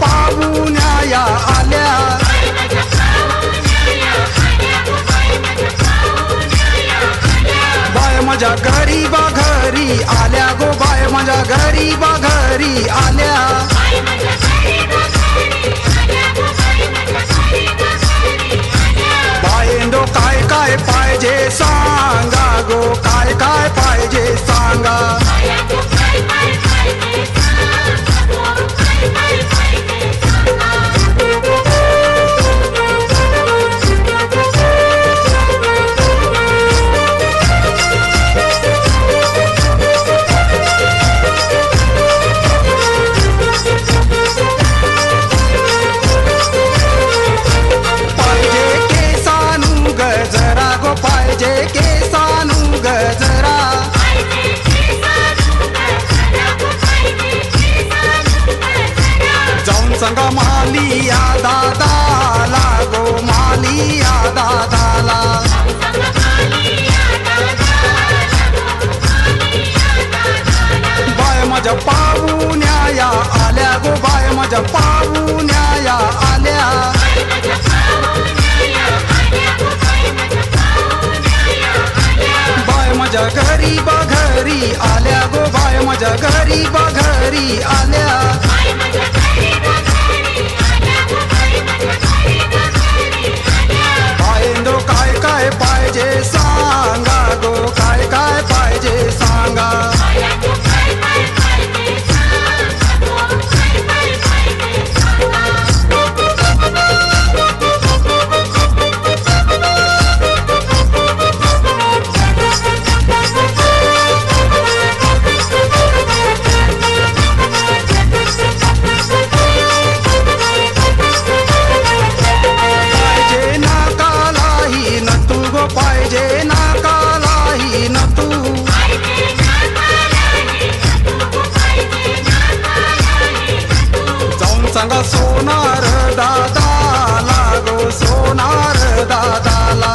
पाहुण्या या आल्या, बाय माझ्या गरीबा घरी आल्या गो, बाय माझ्या गरीबा घरी आल्या. बायंदो काय काय पाहिजे सांगा गो, काय काय पाहिजे सांगा. पाहिजे केसानू गजरा, जाऊन सांगा मालिया दादाला गो, मालिया दादाला. बाय माझ्या पाहुण्या या आल्या गो, बाय माझ्या पाहुण्या या आल्या. बाय माझ्या गरीबा घरी आल्या गो, बाय माझ्या गरीबा घरी आल्या. बायंदो काय काय पाहिजे सांगा गो, काय काय पाहिजे सांगा. पाहिजे नाकालाही न तू, जाऊन सांगा सोनार दादाला गो, सोनार दादाला.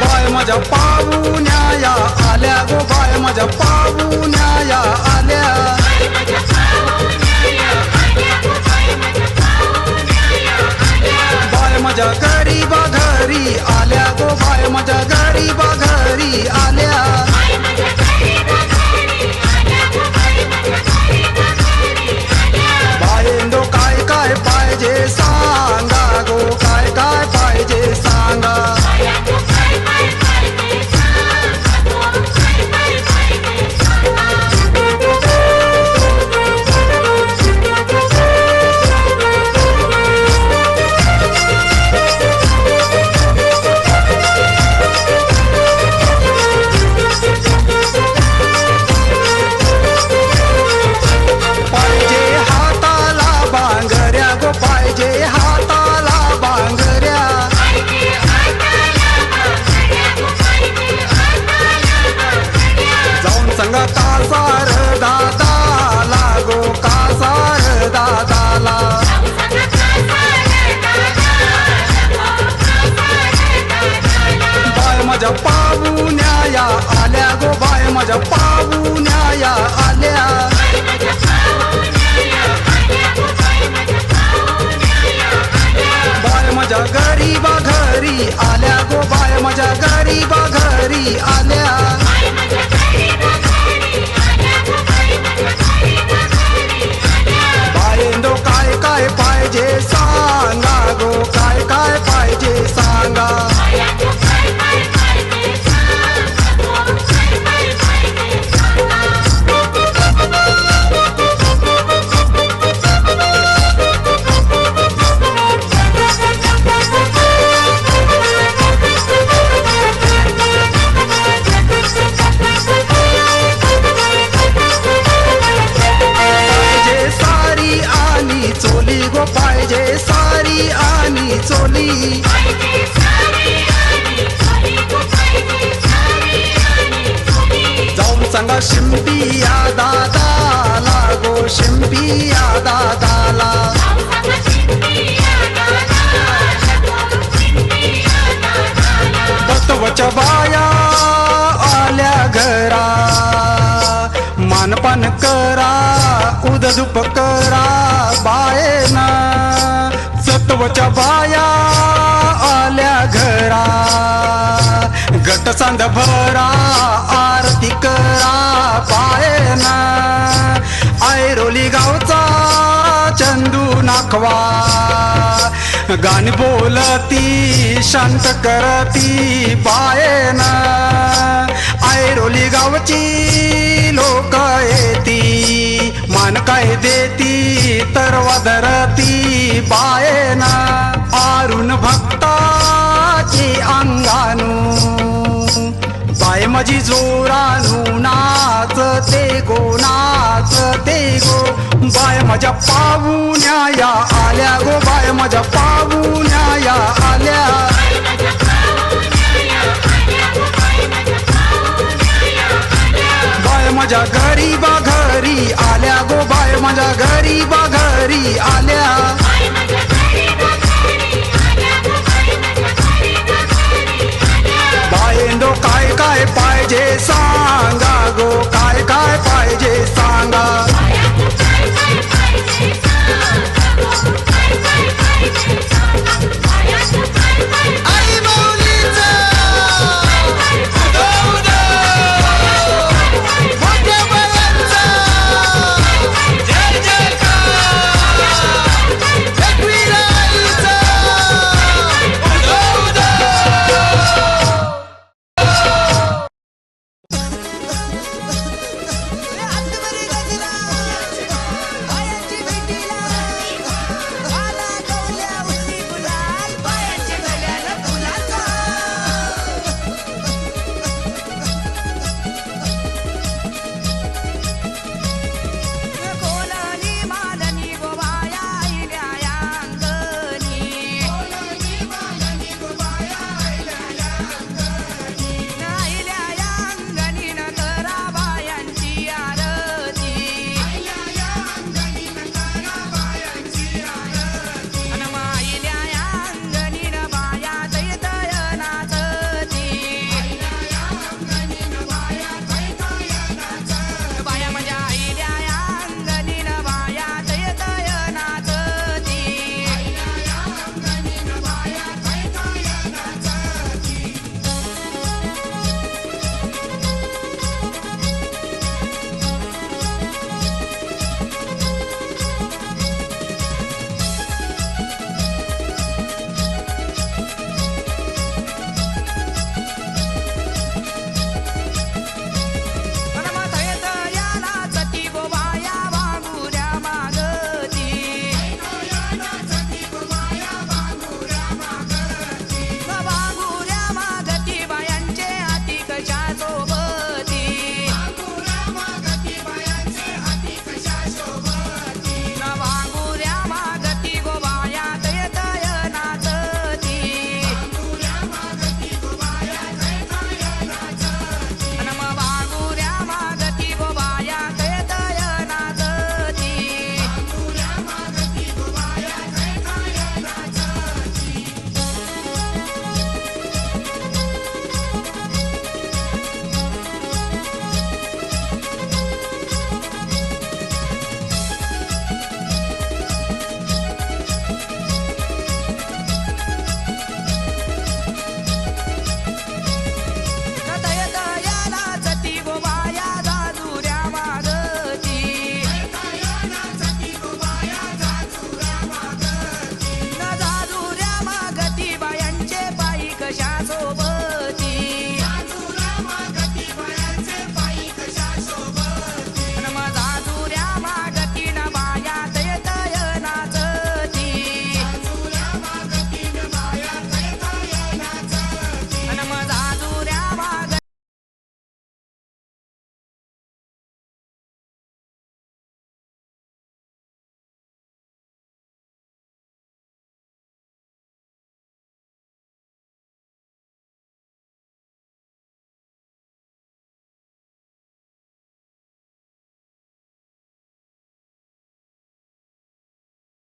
बाय माझ्या पाहुण्या या आल्या गो, बाय माझ्या पाहुण्या या आल्या. बाय माझ्या गरीबा घरी आल्या गो, बाय माझ्या गरीबा घरी आल्या. बायंदो काय काय पाहिजे सांगा गो, काय काय पाहिजे सांगा. पाहिजे हाताला बांगड्या, जाऊन सांगा कासार दादाला गो, कासार दादाला. बाय माझ्या पाहुण्या या आल्या गो, बाय माझ्या पाहुण्या या आल्या. बाय माझ्या गरीबा घरी आल्या गो, बाय माझ्या गरीबा घरी आल्या. बायंदो काय काय पाहिजे सांगा गो, काय काय पाहिजे सांगा. धूप करा बायेना, सत्वच्या बाया आल्या घरा, घट सांद भरा आरती करा बायेना, ऐरोली गावचा चंदू नाखवा, गाणी बोलती शांत करती बायेना, ऐरोली गावची लोक येती, मान काय देती तर वदरती बायेना, आरुण भक्ताची अंगानू, बाय माझी जोरानू नाचते गो नाचते गो, बाय माझ्या पाहुण्या या आल्या गो, बाय माझ्या पाहुण्या या आल्या, बाय माझ्या गरीबा घरी आल्या गो, बाय माझ्या गरीबा घरी आल्या, बायेंदो काय काय पाहिजे